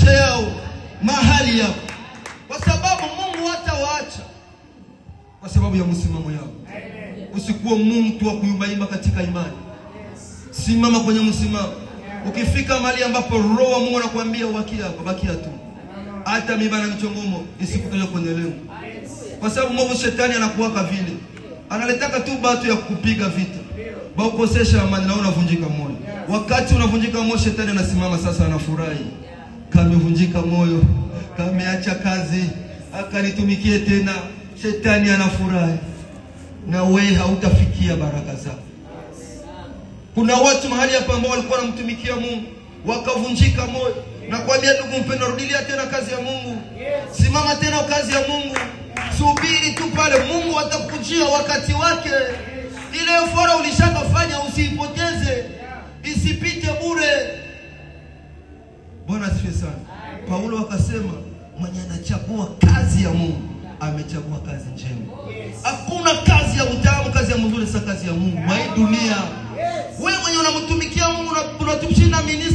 maisha yao, mahali yao, kwa sababu Mungu hatawaacha kwa sababu ya msimamo yao. Usikuwa mtu wa kuyumbayumba katika imani. Simama kwenye msimamo. Ukifika mahali ambapo roho wa Mungu anakuambia bakia tu. Hata miba na michongomo isikutoe kwenye lengo. Kwa sababu mwovu shetani anakuwaka vile. Analetaka tu batu ya kupiga vita. Baukosesha amani na unavunjika moyo. Wakati unavunjika moyo, shetani anasimama sasa, anafurahi. Kamevunjika moyo, kameacha kazi, akanitumikie tena. Shetani anafurahi. Na wewe hautafikia baraka zako. Kuna watu mahali hapa ambao walikuwa wanamtumikia Mungu, wakavunjika moyo. Na kuambia ndugu mpendwa, rudilia tena kazi ya Mungu. Simama tena kazi ya Mungu. Subiri tu pale, Mungu atakujia wakati wake. Ile fora ulishakafanya usiipoteze, isipite bure. Bwana asifiwe sana. Paulo akasema, mwenye anachagua kazi ya Mungu amechagua kazi njema. Hakuna kazi ya utamu, kazi ya mzuri, sa kazi ya Mungu. Hii dunia, wewe mwenye unamtumikia Mungu, unatumshina ministry